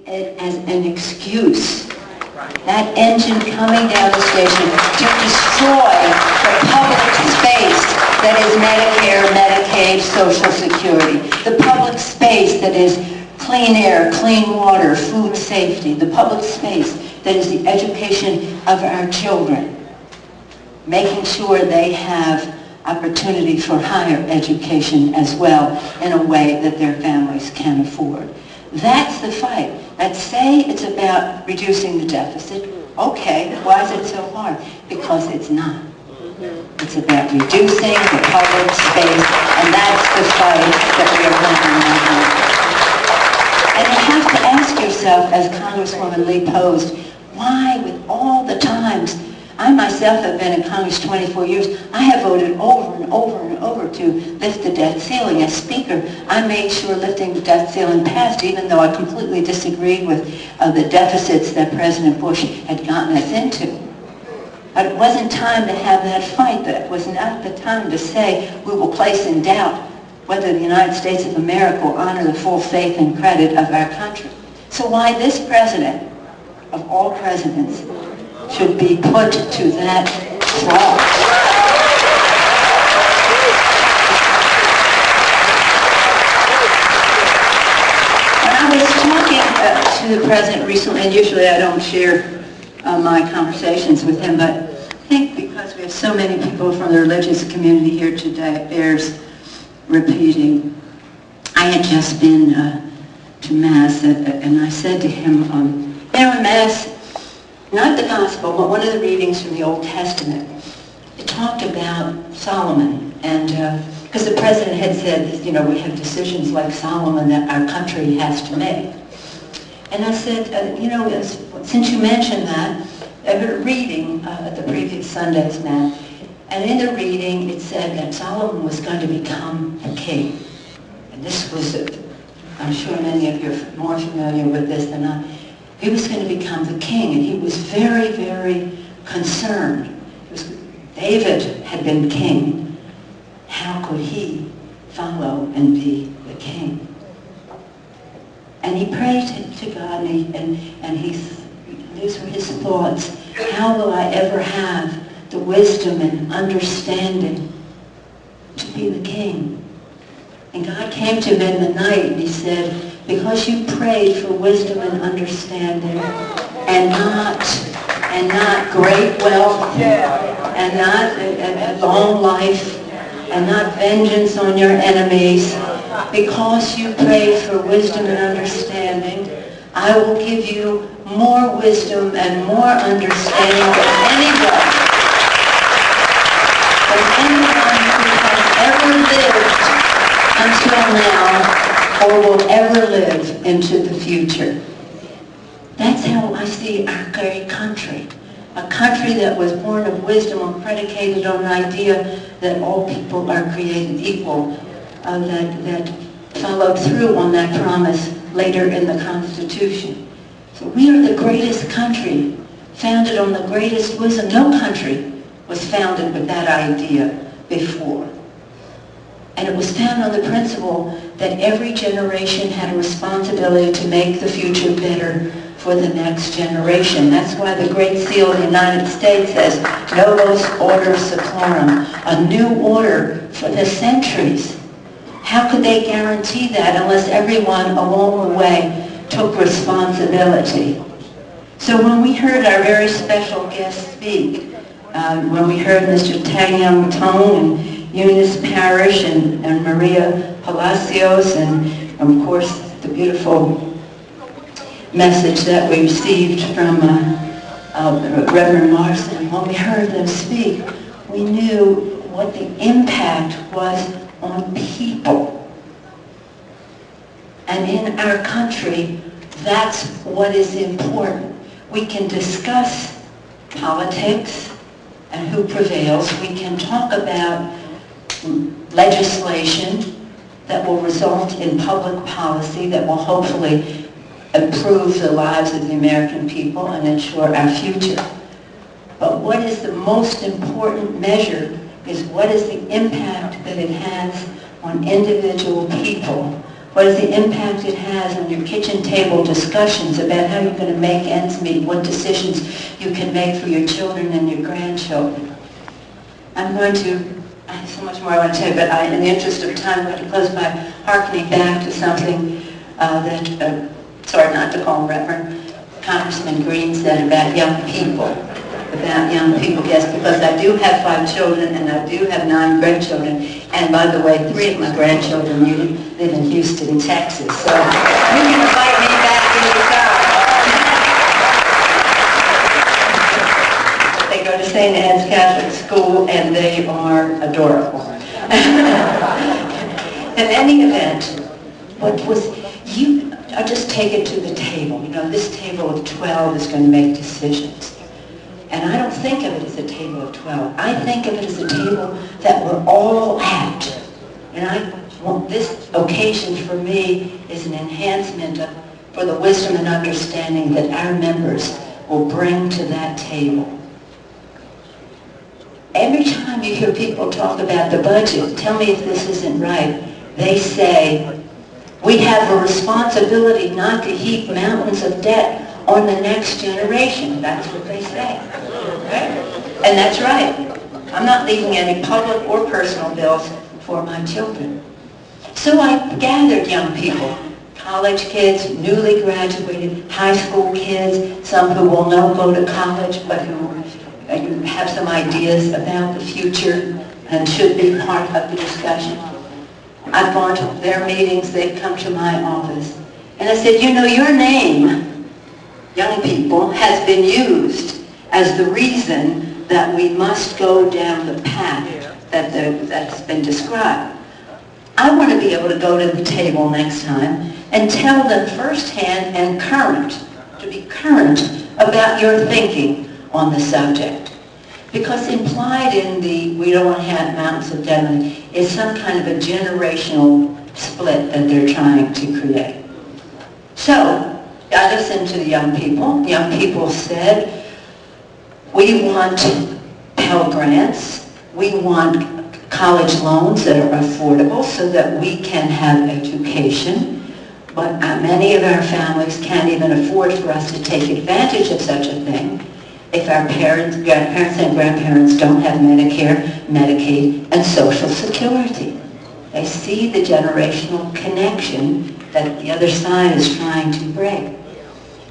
it as an excuse. That engine coming down the station to destroy the public space that is Medicare, Medicaid, Social Security. The public space that is clean air, clean water, food safety. The public space that is the education of our children. Making sure they have opportunity for higher education as well in a way that their families can afford. That's the fight. Let's say it's about reducing the deficit. Okay, why is it so hard? Because it's not. It's about reducing the public space, and that's the fight that we are running right now. And you have to ask yourself, as Congresswoman Lee posed, why with all the times, I myself have been in Congress 24 years, I have voted over and over and over to lift the debt ceiling. As Speaker, I made sure lifting the debt ceiling passed, even though I completely disagreed with the deficits that President Bush had gotten us into. But it wasn't time to have that fight. That was not the time to say we will place in doubt whether the United States of America will honor the full faith and credit of our country. So why this president, of all presidents, should be put to that trial. When I was talking to the president recently, and usually I don't share my conversations with him, but I think because we have so many people from the religious community here today, it bears repeating. I had just been to Mass, and I said to him, in Mass, not the Gospel, but one of the readings from the Old Testament, it talked about Solomon, and because the president had said, you know, we have decisions like Solomon that our country has to make. And I said, you know, since you mentioned that, I heard a reading at the previous Sunday's Mass, and in the reading it said that Solomon was going to become a king. And this was, I'm sure many of you are more familiar with this than I. He was going to become the king, and he was very, very concerned. David had been king. How could he follow and be the king? And he prayed to God, and these were his thoughts. How will I ever have the wisdom and understanding to be the king? And God came to him in the night, and he said, because you prayed for wisdom and understanding, and not great wealth, and not a long life, and not vengeance on your enemies, because you prayed for wisdom and understanding, I will give you more wisdom and more understanding than anyone who has ever lived until now, or will ever live into the future. That's how I see our great country. A country that was born of wisdom and predicated on the idea that all people are created equal, that followed through on that promise later in the Constitution. So we are the greatest country, founded on the greatest wisdom. No country was founded with that idea before. And it was founded on the principle that every generation had a responsibility to make the future better for the next generation. That's why the Great Seal of the United States says, Novus Order Seclorum, a new order for the centuries. How could they guarantee that unless everyone along the way took responsibility? So when we heard our very special guest speak, when we heard Mr. Tang Tong and Eunice Parrish and Maria Palacios, and of course the beautiful message that we received from Reverend Marson, when we heard them speak, we knew what the impact was on people. And in our country, that's what is important. We can discuss politics and who prevails. We can talk about legislation that will result in public policy that will hopefully improve the lives of the American people and ensure our future. But what is the most important measure is what is the impact that it has on individual people, What is the impact it has on your kitchen table discussions about how you're going to make ends meet, what decisions you can make for your children and your grandchildren? I have so much more I want to tell you, but in the interest of time, I'm going to close by hearkening back to something sorry not to call him Reverend, Congressman Green said about young people. About young people, yes, because I do have 5 children and I do have 9 grandchildren. And by the way, 3 of my grandchildren live in Houston, Texas. So you can invite me back anytime. They go to St. Anne's Catholic School and they are adorable. In any event, I'll just take it to the table. You know, this table of 12 is going to make decisions. And I don't think of it as a table of 12. I think of it as a table that we're all at. And this occasion for me is an enhancement for the wisdom and understanding that our members will bring to that table. Every time you hear people talk about the budget, tell me if this isn't right, they say, we have a responsibility not to heap mountains of debt on the next generation. That's what they say. Right? And that's right. I'm not leaving any public or personal bills for my children. So I gathered young people, college kids, newly graduated, high school kids, some who will not go to college but who have some ideas about the future and should be part of the discussion. I've gone to their meetings, they've come to my office. And I said, you know, your name, young people, has been used as the reason that we must go down the path that's been described. I want to be able to go to the table next time and tell them firsthand and to be current about your thinking on the subject. Because implied in the we don't want to have mountains of debt is some kind of a generational split that they're trying to create. So, I listened to the young people. The young people said, we want Pell Grants, we want college loans that are affordable so that we can have education, but many of our families can't even afford for us to take advantage of such a thing if our parents, grandparents, and grandparents don't have Medicare, Medicaid, and Social Security. They see the generational connection that the other side is trying to break.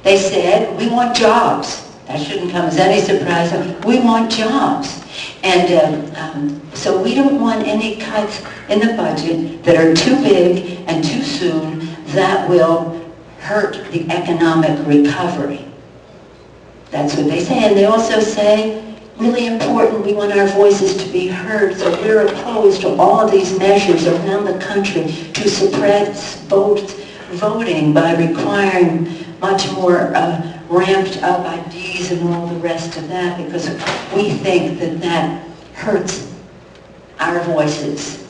They said, we want jobs. That shouldn't come as any surprise. We want jobs. And so we don't want any cuts in the budget that are too big and too soon that will hurt the economic recovery. That's what they say. And they also say, really important, we want our voices to be heard, so we're opposed to all of these measures around the country to suppress voting by requiring much more ramped up IDs and all the rest of that, because we think that that hurts our voices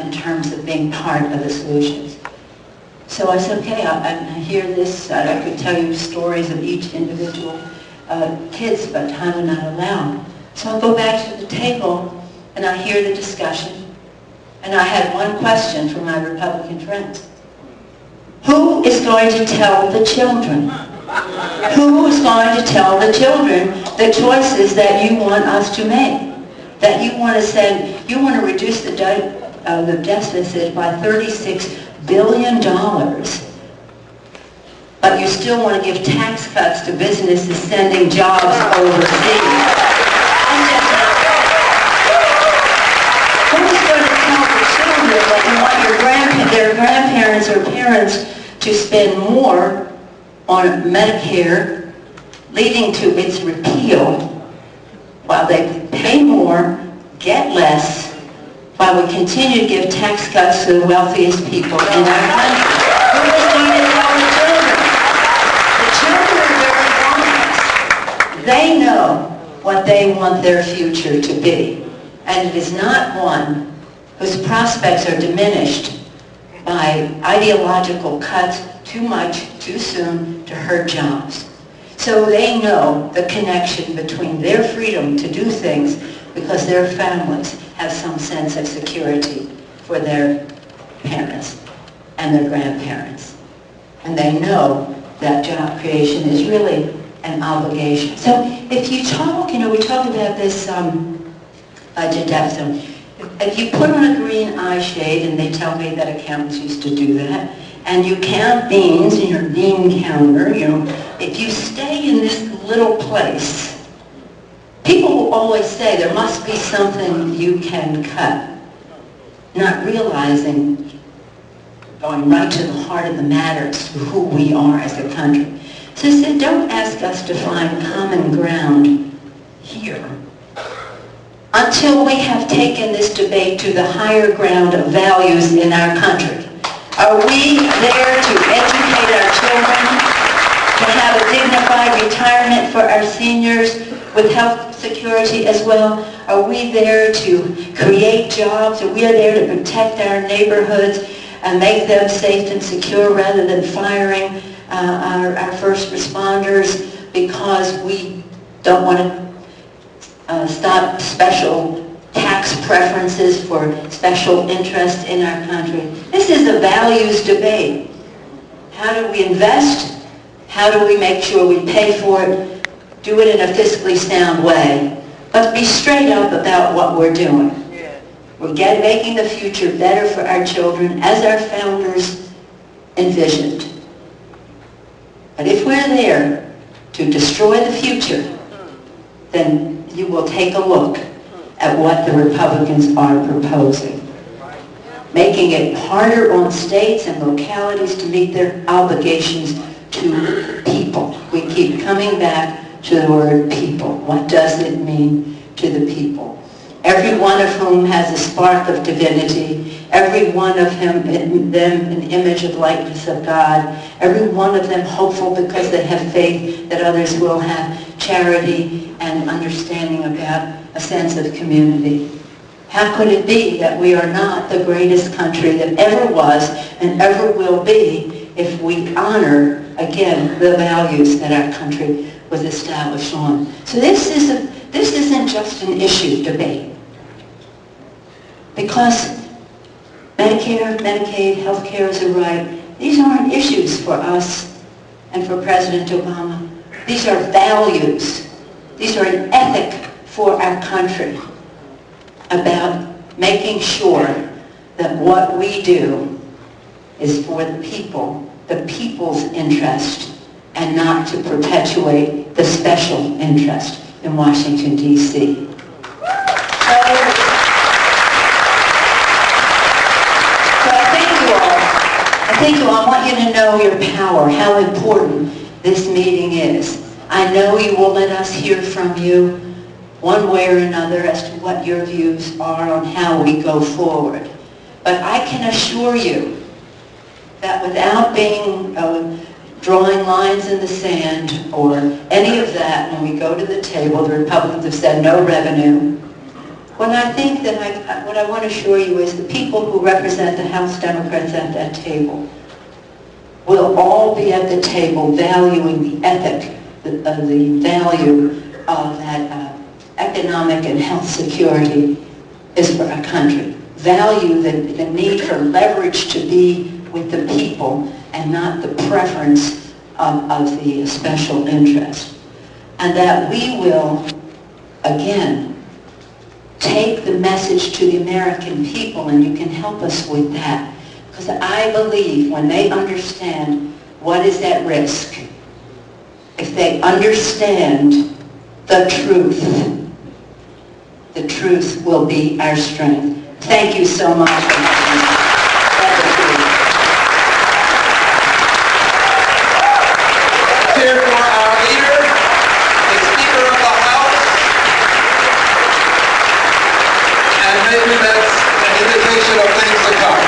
in terms of being part of the solutions. So I said, okay, I hear this, I could tell you stories of each individual kids, but time would not allow. So I'll go back to the table and I hear the discussion, and I had one question for my Republican friends. Who is going to tell the children? Who is going to tell the children the choices that you want us to make? That you want to send, you want to reduce the deficit by $36 billion, but you still want to give tax cuts to businesses sending jobs overseas. Who's going to tell the children that you want their grandparents or parents to spend more on Medicare, leading to its repeal, while they pay more, get less, while we continue to give tax cuts to the wealthiest people in our country? Who is going to tell the children? The children are very honest. They know what they want their future to be. And it is not one whose prospects are diminished by ideological cuts too much, too soon to hurt jobs. So they know the connection between their freedom to do things because their families have some sense of security for their parents. and their grandparents. And they know that job creation is really an obligation. So if you talk, we talk about this budget deficit. If you put on a green eye shade, and they tell me that accountants used to do that, and you count beans in your bean counter, if you stay in this little place, people will always say there must be something you can cut, not realizing, going right to the heart of the matter, as to who we are as a country. So I said, don't ask us to find common ground here until we have taken this debate to the higher ground of values in our country. Are we there to educate our children, to have a dignified retirement for our seniors with health security as well? Are we there to create jobs? Are we there to protect our neighborhoods and make them safe and secure rather than firing our first responders because we don't want to stop special tax preferences for special interests in our country? This is a values debate. How do we invest? How do we make sure we pay for it? Do it in a fiscally sound way. But be straight up about what we're doing. We're making the future better for our children as our founders envisioned. But if we're there to destroy the future, then you will take a look at what the Republicans are proposing, making it harder on states and localities to meet their obligations to people. We keep coming back to the word people. What does it mean to the people? Every one of whom has a spark of divinity, every one of them an image of likeness of God, every one of them hopeful because they have faith that others will have charity and understanding about a sense of community. How could it be that we are not the greatest country that ever was and ever will be if we honor, again, the values that our country was established on? So this isn't just an issue debate. Because Medicare, Medicaid, health care is a right. These aren't issues for us and for President Obama. These are values. These are an ethic for our country about making sure that what we do is for the people, the people's interest, and not to perpetuate the special interest in Washington, D.C. I want you to know your power, how important this meeting is. I know you will let us hear from you one way or another as to what your views are on how we go forward. But I can assure you that without being drawing lines in the sand or any of that, when we go to the table, the Republicans have said no revenue. What I want to assure you is the people who represent the House Democrats at that table will all be at the table valuing the ethic, the value of that economic and health security is for our country. Value the need for leverage to be with the people and not the preference of the special interest. And that we will, again, take the message to the American people, and you can help us with that. Because I believe when they understand what is at risk, if they understand the truth will be our strength. Thank you so much for having me. Here for our leader, the Speaker of the House, and maybe that's an indication of things to come.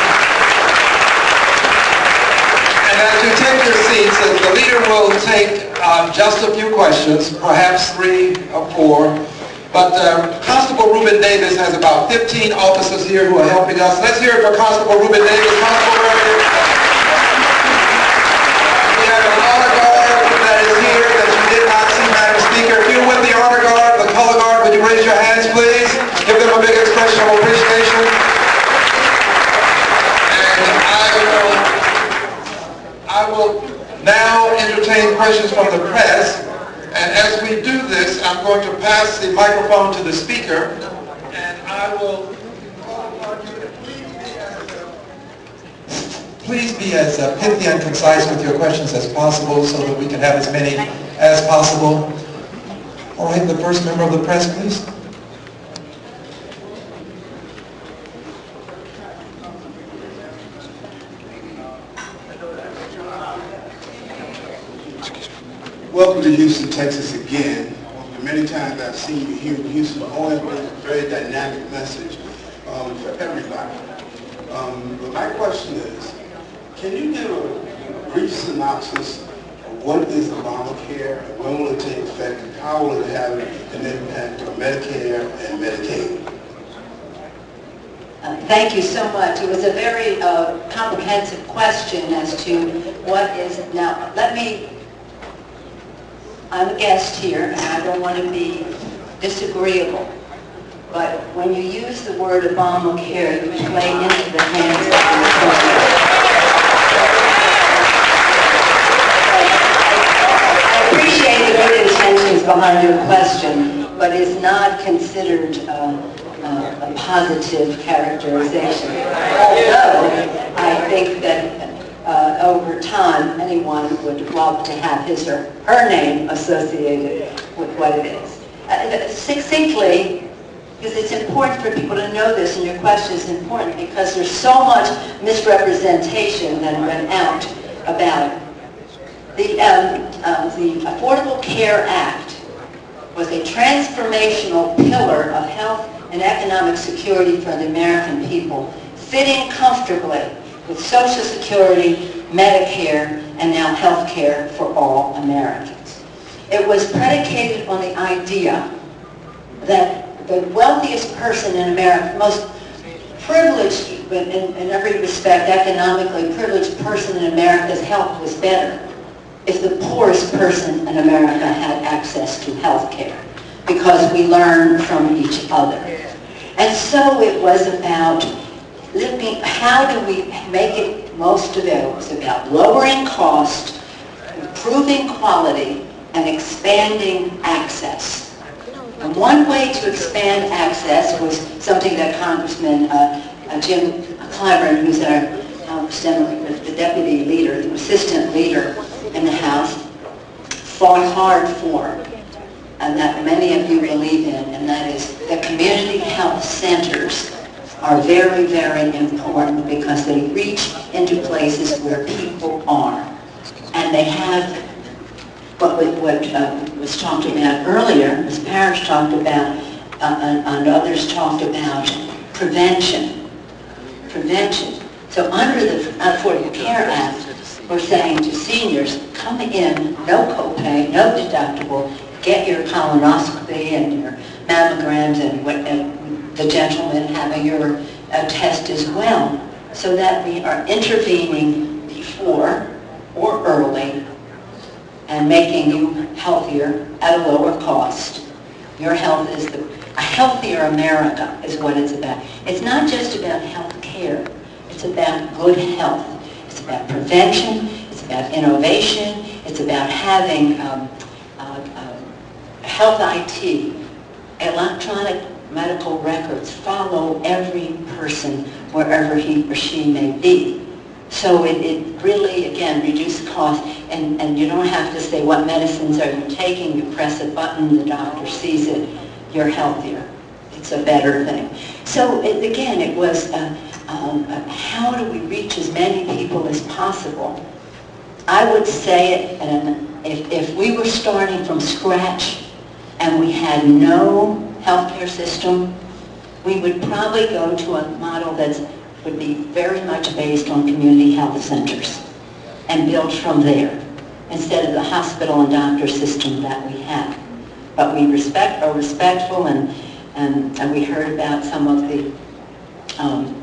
And as you take your seats, the leader will take just a few questions, perhaps 3 or 4. But Constable Reuben Davis has about 15 officers here who are helping us. Let's hear it for Constable Reuben Davis. Constable Reuben. We have an honor guard that is here that you did not see, Madam Speaker. If you're with the honor guard, the color guard, would you raise your hands, please? Give them a big expression of appreciation. And I will from the press. And as we do this, I'm going to pass the microphone to the speaker, and I will call upon you to please be as pithy and concise with your questions as possible so that we can have as many as possible. All right, the first member of the press, please. Welcome to Houston, Texas again. The many times I've seen you here in Houston, always been a very dynamic message for everybody. But my question is, can you give a brief synopsis of what is Obamacare, and when will it take effect, and how will it have an impact on Medicare and Medicaid? Thank you so much. It was a very comprehensive question as to what is, now let me, I'm a guest here and I don't want to be disagreeable, but when you use the word Obamacare, you play into the hands of the I appreciate the good intentions behind your question, but it's not considered a positive characterization. Although I think that over time anyone would love to have his or her name associated with what it is. Succinctly, because it's important for people to know this, and your question is important because there's so much misrepresentation that went out about it. The Affordable Care Act was a transformational pillar of health and economic security for the American people, fitting comfortably with Social Security, Medicare, and now health care for all Americans. It was predicated on the idea that the wealthiest person in America, most privileged, but in every respect economically privileged person in America's health was better if the poorest person in America had access to health care, because we learn from each other. And so it was about looking, how do we make it most available? It's about lowering cost, improving quality, and expanding access. And one way to expand access was something that Congressman Jim Clyburn, who's our the deputy leader, the assistant leader in the House, fought hard for, and that many of you believe in, and that is that community health centers are very, very important because they reach into places where people are. And they have what was talked about earlier, Ms. Parrish talked about, and others talked about prevention. Prevention. So under the Affordable Care Act, we're saying to seniors, come in, no copay, no deductible, get your colonoscopy and your mammograms and the gentleman having your test as well, so that we are intervening before or early and making you healthier at a lower cost. Your health is a healthier America is what it's about. It's not just about health care. It's about good health. It's about prevention. It's about innovation. It's about having health IT, electronic medical records follow every person wherever he or she may be. So it really, again, reduces cost, and you don't have to say what medicines are you taking. You press a button, the doctor sees it, you're healthier. It's a better thing. So again, it was how do we reach as many people as possible? I would say it, and if we were starting from scratch and we had no healthcare system, we would probably go to a model that would be very much based on community health centers and build from there instead of the hospital and doctor system that we have. But we are respectful, and we heard about some of the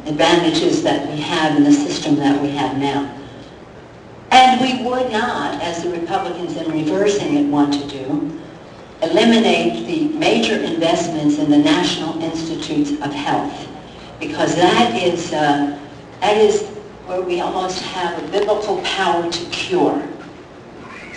advantages that we have in the system that we have now. And we would not, as the Republicans in reversing it want to do, eliminate the major investments in the National Institutes of Health, because that is where we almost have a biblical power to cure.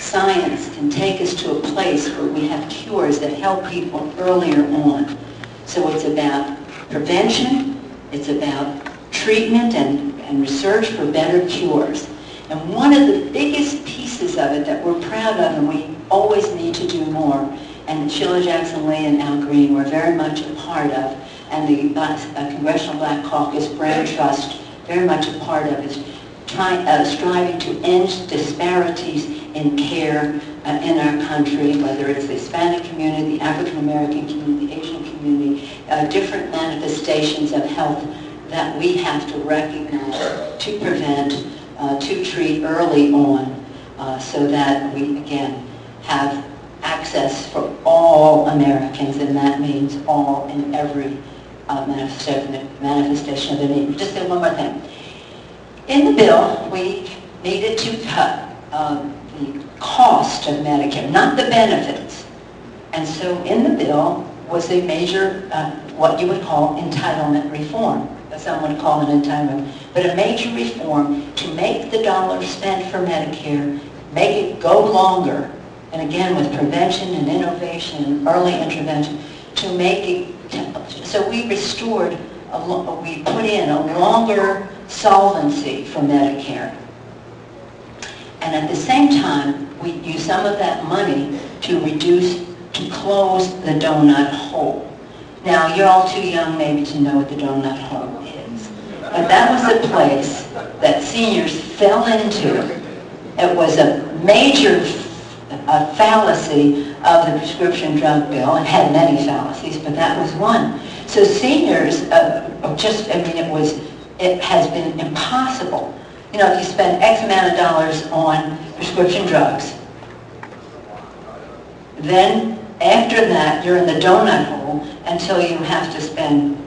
science can take us to a place where we have cures that help people earlier on. So it's about prevention, it's about treatment and research for better cures. And one of the biggest pieces of it that we're proud of and we always need to do more, and Sheila Jackson Lee and Al Green were very much a part of, and the Congressional Black Caucus Brain Trust very much a part of, is striving to end disparities in care in our country, whether it's the Hispanic community, the African American community, the Asian community, different manifestations of health that we have to recognize, to prevent, to treat early on, so that we, again, have access for all Americans, and that means all in every manifestation of the need. Just say one more thing. In the bill, we needed to cut the cost of Medicare, not the benefits. And so in the bill was a major, what you would call entitlement reform. Some would call it entitlement, but a major reform to make the dollar spent for Medicare, make it go longer, and again with prevention and innovation and early intervention, to make it, so we restored, we put in a longer solvency for Medicare. And at the same time, we use some of that money to close the donut hole. Now, you're all too young maybe to know what the donut hole is. But that was the place that seniors fell into. It was a major fallacy of the prescription drug bill. It had many fallacies, but that was one. So seniors, it has been impossible. You know, if you spend X amount of dollars on prescription drugs, then after that, you're in the donut hole until you have to spend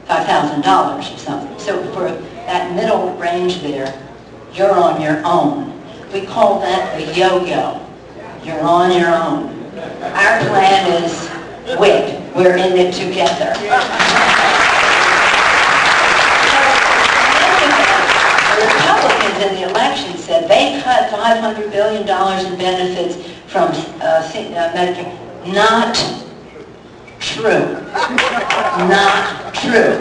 $5,000 or something. So for that middle range there, you're on your own. We call that the yo-yo. You're on your own. Our plan is WIC. We're in it together. The Republicans in the election said they cut $500 billion in benefits from Medicare. Not true. Not true.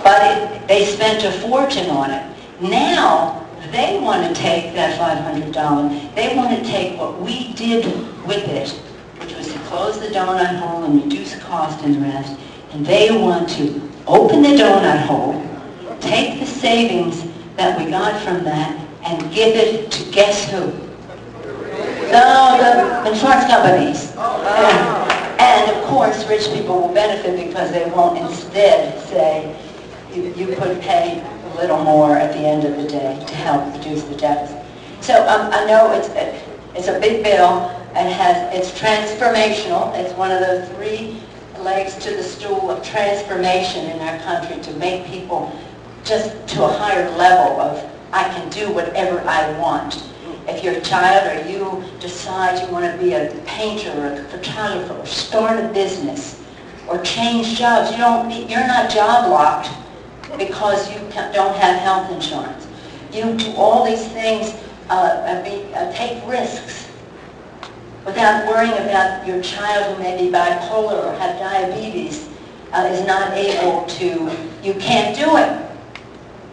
But they spent a fortune on it. Now, they want to take that $500. They want to take what we did with it, which was to close the donut hole and reduce cost and the rest, and they want to open the donut hole, take the savings that we got from that, and give it to guess who? The insurance companies. And of course, rich people will benefit because they won't instead say, you could pay a little more at the end of the day to help reduce the deficit. So I know it's a big bill, and it's transformational. It's one of the 3 legs to the stool of transformation in our country to make people just to a higher level of, I can do whatever I want. If you're a child or you decide you want to be a painter or a photographer or start a business or change jobs, you're not job locked because you don't have health insurance. You do all these things, take risks without worrying about your child who may be bipolar or have diabetes is not able to, you can't do it.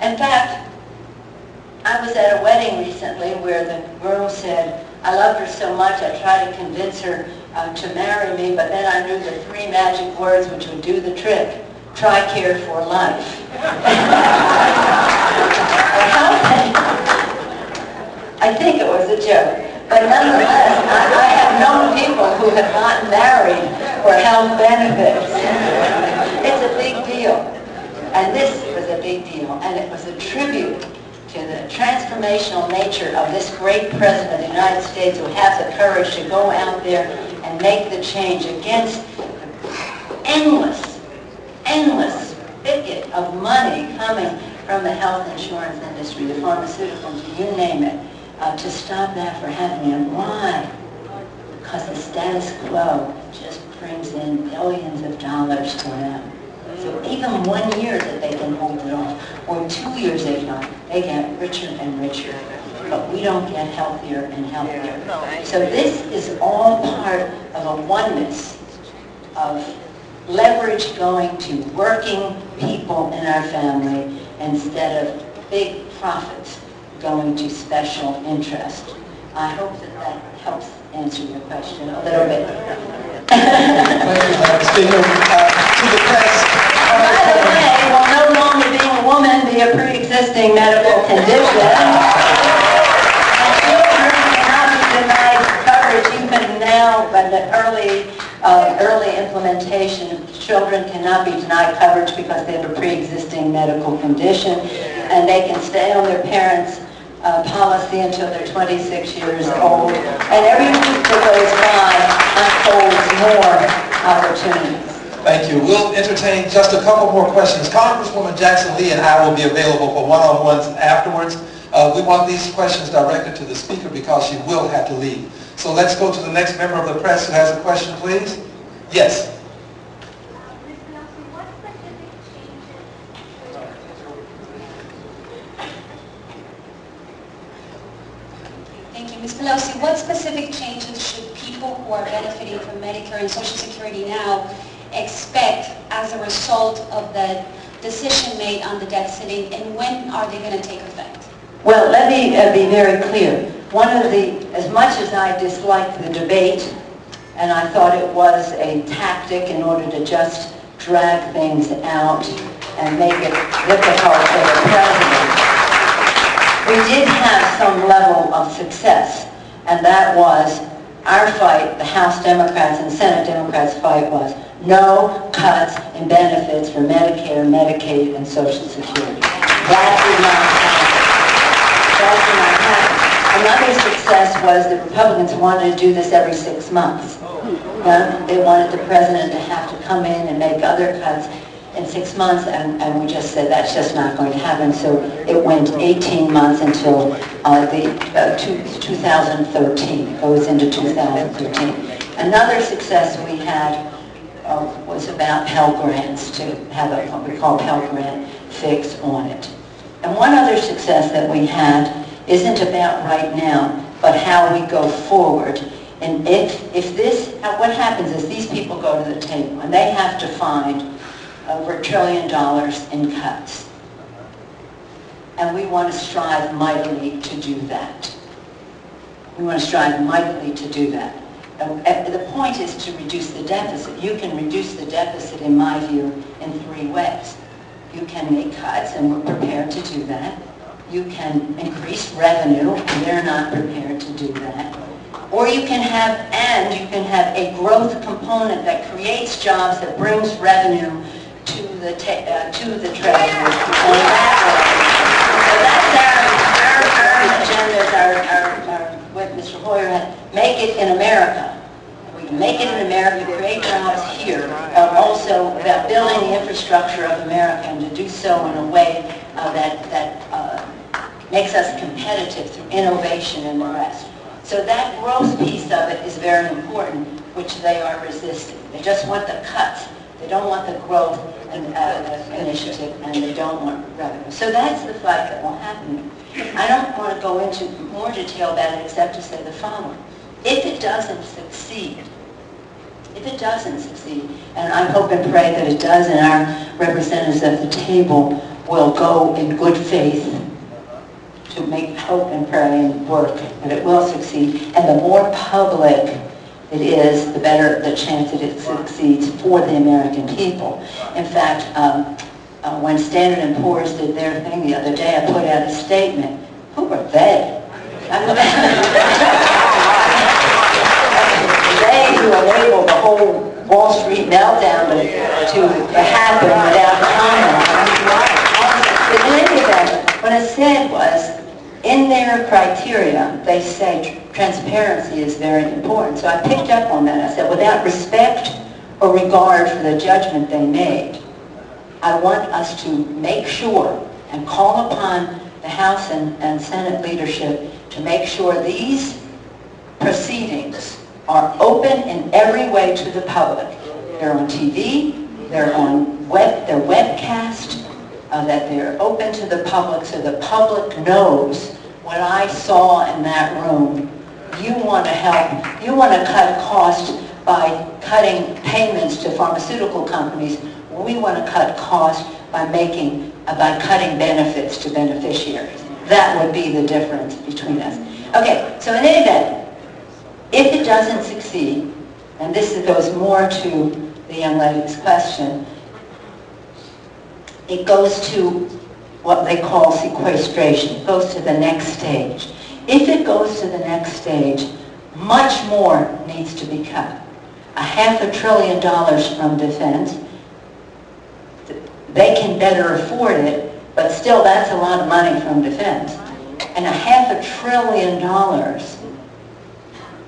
In fact, I was at a wedding recently where the groom said, I loved her so much I tried to convince her to marry me, but then I knew the 3 magic words which would do the trick. TRICARE for life. I think it was a joke. But nonetheless, I have known people who have gotten married for health benefits. It's a big deal. And this was a big deal. And it was a tribute to the transformational nature of this great president of the United States who has the courage to go out there and make the change against the endless spigot of money coming from the health insurance industry, the pharmaceuticals, you name it, to stop that from happening. And why? Because the status quo just brings in billions of dollars to them. So even 1 year that they can hold it off, or 2 years they get richer and richer. but we don't get healthier and healthier. So this is all part of a oneness of leverage going to working people in our family instead of big profits going to special interest. I hope that that helps answer your question a little bit. Thank you, Madam Speaker. To the press. By the way, will no longer being a woman be a pre-existing medical condition. And children cannot be denied coverage even now, but the early implementation, children cannot be denied coverage because they have a pre-existing medical condition, and they can stay on their parents' policy until they're 26 years old. And every week that goes by unfolds more opportunities. Thank you. We'll entertain just a couple more questions. Congresswoman Jackson Lee and I will be available for one-on-ones afterwards. We want these questions directed to the speaker because she will have to leave. So let's go to the next member of the press who has a question, please. Yes. Ms. Pelosi, what specific changes? Thank you. Ms. Pelosi, what specific changes should people who are benefiting from Medicare and Social Security now expect as a result of the decision made on the debt ceiling, and when are they going to take effect? Well, let me be very clear. As much as I disliked the debate, and I thought it was a tactic in order to just drag things out and make it difficult for the president, we did have some level of success, and that was our fight, the House Democrats and Senate Democrats' fight was no cuts in benefits for Medicare, Medicaid, and Social Security. That did not happen. That did not happen. Another success was the Republicans wanted to do this every 6 months. They wanted the president to have to come in and make other cuts in 6 months, and we just said that's just not going to happen. So it went 18 months until 2013. It goes into 2013. Another success we had was about Pell Grants, to have what we call Pell Grant fix on it. And one other success that we had isn't about right now, but how we go forward. And what happens is these people go to the table and they have to find over $1 trillion in cuts. And we want to strive mightily to do that. We want to strive mightily to do that. The point is to reduce the deficit. You can reduce the deficit, in my view, in 3 ways. You can make cuts, and we're prepared to do that. You can increase revenue, and they're not prepared to do that. Or you can have a growth component that creates jobs, that brings revenue to the treasury. And that's our agenda, what Mr. Hoyer had. Make it in America. We can make it in America, create jobs here, also about building the infrastructure of America, and to do so in a way that makes us competitive through innovation and the rest. So that growth piece of it is very important, which they are resisting. They just want the cuts. They don't want the growth initiative, and they don't want revenue. So that's the fight that will happen. I don't want to go into more detail about it except to say the following. If it doesn't succeed, and I hope and pray that it does, and our representatives at the table will go in good faith to make hope and pray and work that it will succeed. And the more public it is, the better the chance that it succeeds for the American people. In fact, when Standard & Poor's did their thing the other day, I put out a statement. Who are they? They who enabled the whole Wall Street meltdown to happen without comment. But in any event, what I said was, in their criteria, they say transparency is very important. So I picked up on that. I said, without respect or regard for the judgment they made, I want us to make sure and call upon the House and Senate leadership to make sure these proceedings are open in every way to the public. They're on TV, they're on webcast, that they're open to the public so the public knows what I saw in that room, you want to help, you want to cut costs by cutting payments to pharmaceutical companies. We want to cut costs by cutting benefits to beneficiaries. That would be the difference between us. Okay, so in any event, if it doesn't succeed, and this goes more to the young lady's question, it goes to what they call sequestration. It goes to the next stage. If it goes to the next stage, much more needs to be cut. $500 billion from defense. They can better afford it, but still that's a lot of money from defense. And $500 billion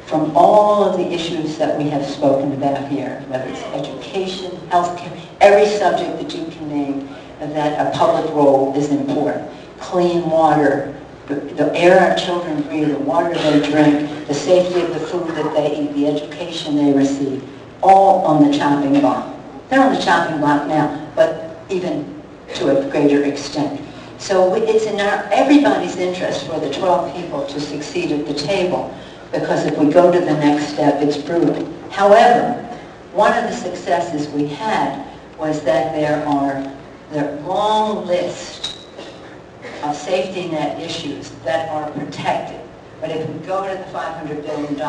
from all of the issues that we have spoken about here, whether it's education, healthcare, every subject that you can name that a public role is important. Clean water, the air our children breathe, the water they drink, the safety of the food that they eat, the education they receive, all on the chopping block. They're on the chopping block now, but even to a greater extent. So it's in everybody's interest for the 12 people to succeed at the table, because if we go to the next step, it's brutal. However, one of the successes we had was that there are the long list of safety net issues that are protected. But if we go to the $500 billion,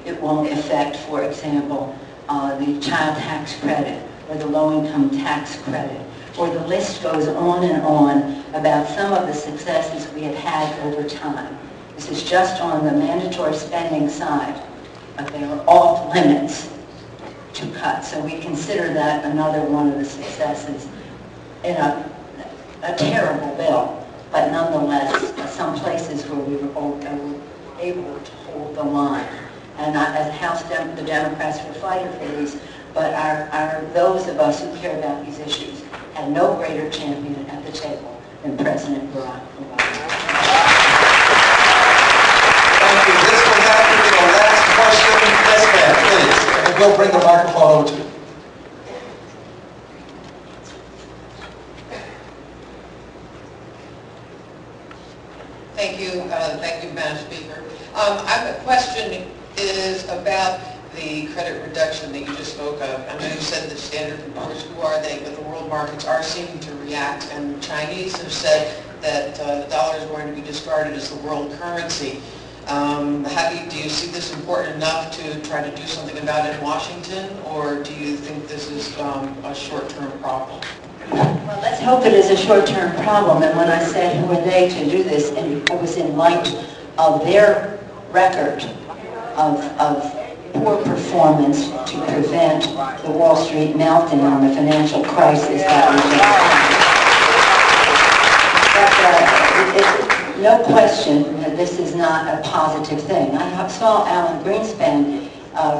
it won't affect, for example, the child tax credit or the low-income tax credit, or the list goes on and on about some of the successes we have had over time. This is just on the mandatory spending side, but they are off limits to cut. So we consider that another one of the successes in a terrible bill, but nonetheless, some places where we were able to hold the line. And as House the Democrats were fighting for these, but those of us who care about these issues had no greater champion at the table than President Barack Obama. Thank you. This will have to be the last question. Yes, ma'am, please. And we'll bring the microphone over to you. Thank you, Madam Speaker. My question is about the credit reduction that you just spoke of. I know you said the Standard & Poor's, who are they? But the world markets are seeming to react, and the Chinese have said that the dollar is going to be discarded as the world currency. Do you see this important enough to try to do something about it in Washington, or do you think this is a short-term problem? Well, let's hope it is a short-term problem. And when I said who are they to do this, and it was in light of their record of poor performance to prevent the Wall Street meltdown, the financial crisis that we just had. No question that this is not a positive thing. I saw Alan Greenspan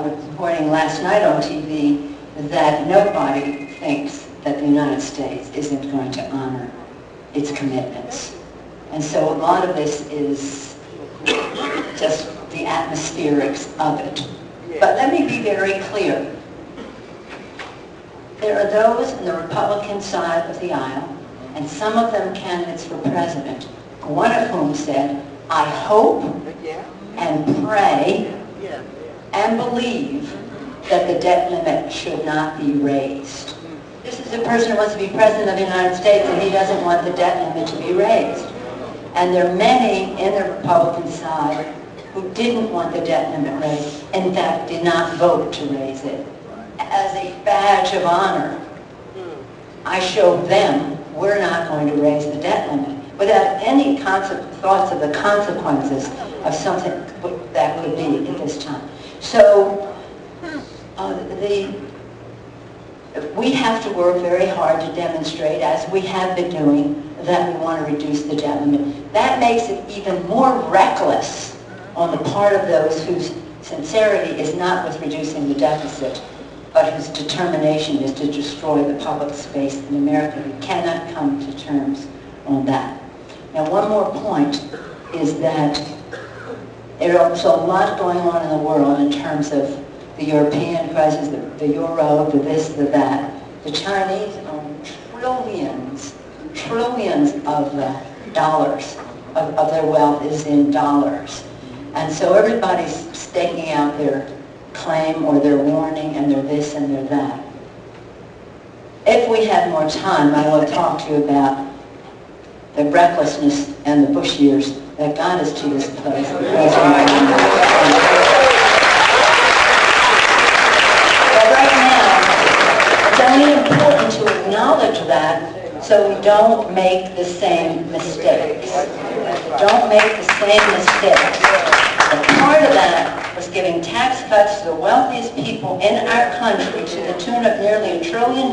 reporting last night on TV that nobody thinks that the United States isn't going to honor its commitments. And so a lot of this is just the atmospherics of it. But let me be very clear. There are those on the Republican side of the aisle, and some of them candidates for president, one of whom said, I hope and pray and believe that the debt limit should not be raised. This is a person who wants to be president of the United States, and he doesn't want the debt limit to be raised. And there are many in the Republican side who didn't want the debt limit raised, in fact did not vote to raise it. As a badge of honor, I showed them we're not going to raise the debt limit without any thoughts of the consequences of something that could be at this time. So we have to work very hard to demonstrate, as we have been doing, that we want to reduce the debt limit. That makes it even more reckless on the part of those whose sincerity is not with reducing the deficit, but whose determination is to destroy the public space in America. We cannot come to terms on that. Now, one more point is that there's a lot going on in the world in terms of the European crisis, the euro, the this, the that. The Chinese own trillions of dollars of their wealth is in dollars. And so everybody's staking out their claim or their warning and their this and their that. If we had more time, I will talk to you about the recklessness and the Bush years that got us to this place. But right now, it's only important to acknowledge that so we don't make the same mistakes. Don't make the same mistakes. And part of that was giving tax cuts to the wealthiest people in our country to the tune of nearly $1 trillion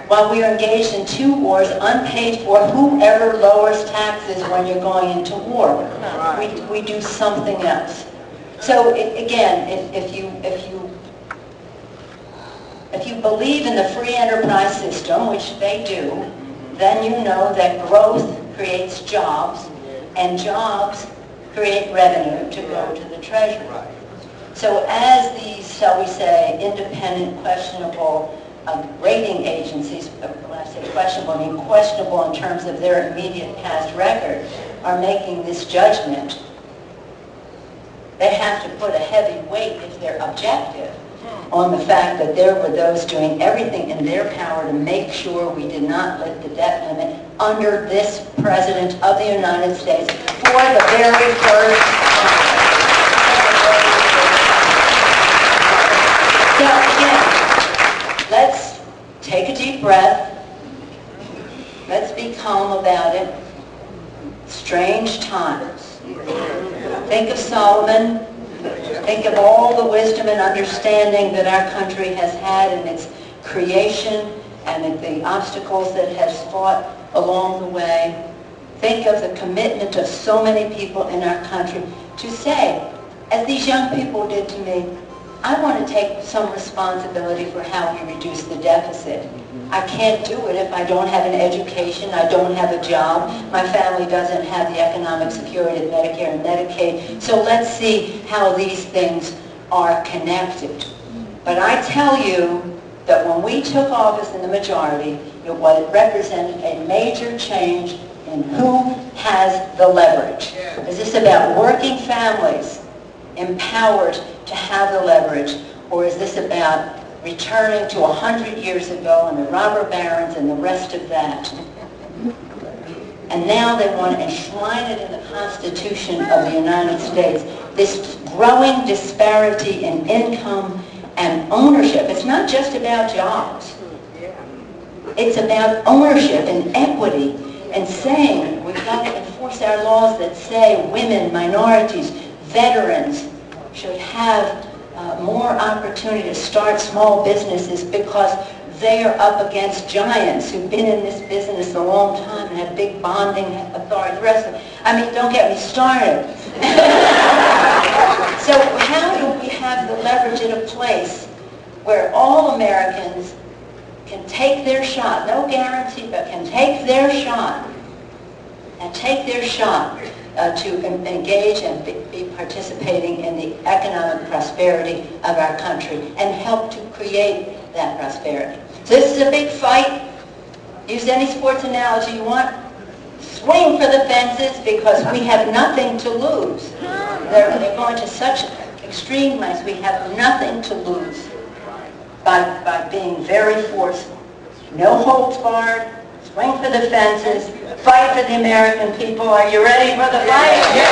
while we are engaged in 2 wars unpaid for. Whoever lowers taxes when you're going into war, we do something else. So again, if you believe in the free enterprise system, which they do, then you know that growth creates jobs, and jobs create revenue to go to the treasury. So as these, shall we say, independent, questionable rating agencies, when I say questionable, I mean questionable in terms of their immediate past record, are making this judgment, they have to put a heavy weight, if they're objective, on the fact that there were those doing everything in their power to make sure we did not lift the debt limit under this President of the United States for the very first time. So again, let's take a deep breath. Let's be calm about it. Strange times. Think of Solomon. Think of all the wisdom and understanding that our country has had in its creation and the obstacles that it has fought along the way. Think of the commitment of so many people in our country to say, as these young people did to me, I want to take some responsibility for how we reduce the deficit. I can't do it if I don't have an education, I don't have a job, my family doesn't have the economic security of Medicare and Medicaid. So let's see how these things are connected. But I tell you that when we took office in the majority, it represented a major change in who has the leverage. Is this about working families empowered to have the leverage, or is this about returning to 100 years ago and the robber barons and the rest of that? And now they want to enshrine it in the Constitution of the United States, this growing disparity in income and ownership. It's not just about jobs. It's about ownership and equity and saying we've got to enforce our laws that say women, minorities, veterans should have more opportunity to start small businesses because they are up against giants who've been in this business a long time and have big bonding authority. The rest of it. I mean, don't get me started. So how do we have the leverage in a place where all Americans can take their shot, no guarantee, but can take their shot to engage and be participating in the economic prosperity of our country and help to create that prosperity. So this is a big fight. Use any sports analogy you want. Swing for the fences because we have nothing to lose. They're going to such extreme lengths. We have nothing to lose by being very forceful. No holds barred. Swing for the fences. Fight for the American people. Are you ready for the fight? Yeah.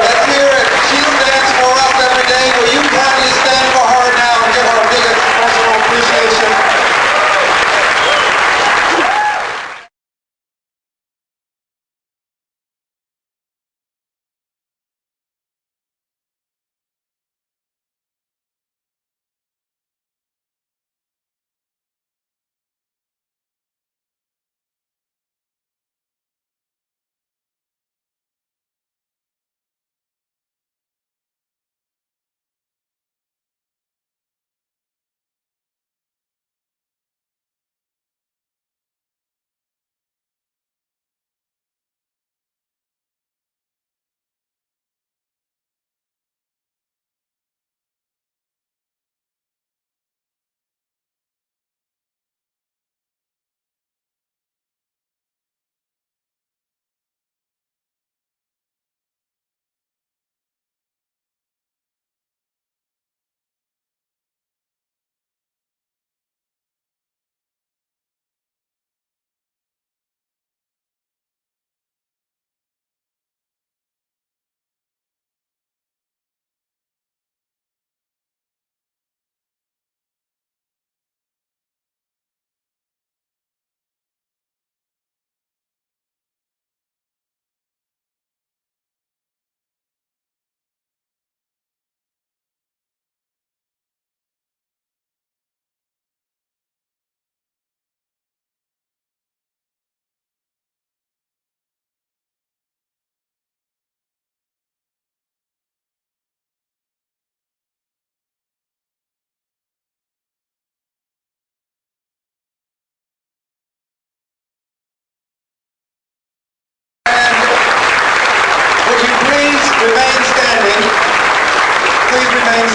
Let's hear it. She stands for us every day. Will you kindly stand for her now and give her a big personal appreciation?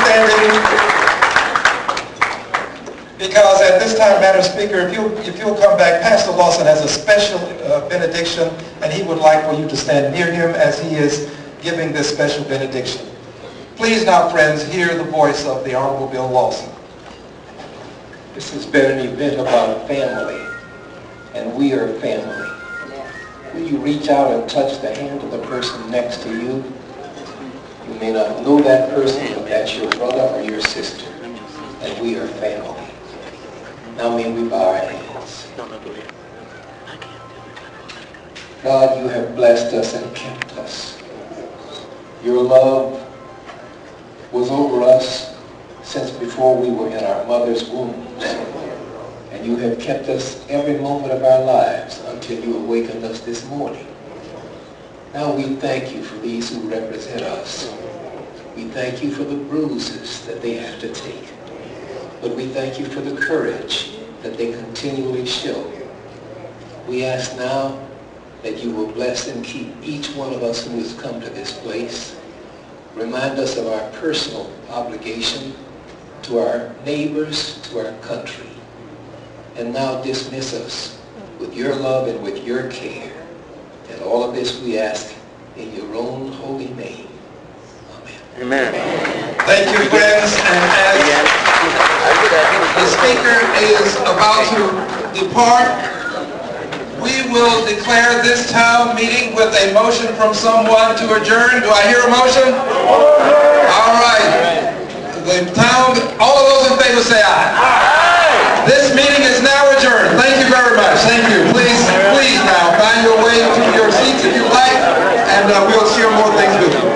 standing? Because at this time, Madam Speaker, if you'll come back, Pastor Lawson has a special benediction, and he would like for you to stand near him as he is giving this special benediction. Please now, friends, hear the voice of the Honorable Bill Lawson. This has been an event about family, and we are family. Will you reach out and touch the hand of the person next to you? You may not know that person, but that's your brother or your sister, and we are family. Now may we bow our heads. God, you have blessed us and kept us. Your love was over us since before we were in our mother's wombs. And you have kept us every moment of our lives until you awakened us this morning. Now we thank you for these who represent us. We thank you for the bruises that they have to take. But we thank you for the courage that they continually show. We ask now that you will bless and keep each one of us who has come to this place. Remind us of our personal obligation to our neighbors, to our country. And now dismiss us with your love and with your care. And all of this we ask in your own holy name. Amen. Thank you, friends. And as the speaker is about to depart, we will declare this town meeting with a motion from someone to adjourn. Do I hear a motion? All right. The town, all of those in favor say aye. This meeting is now adjourned. Thank you very much. Thank you. Please now find your way to your seats if you like, and we'll share more things with you.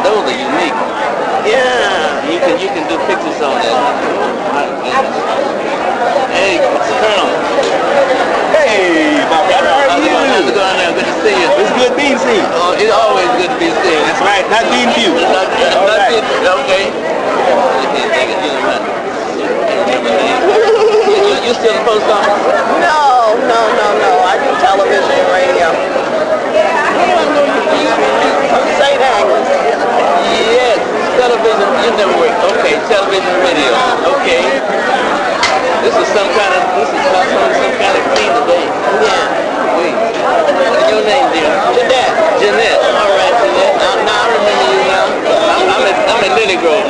Those are unique. Yeah. You can do pictures on that. Hey, Colonel. Hey, my brother, how are you? How's it going now? Good to see you. It's good being seen. Oh, it's always good to be seen. That's right, not being viewed. Not right. Okay. You still in the post office? No. I do television and radio. St. Agnes. Yes, television, you never work. Okay, television and radio. Okay. This is some kind of theme today. Yeah. Wait. What is your name, dear? Jeanette. Jeanette. All right, Jeanette. Now I remember you now. I'm at Lily Grove.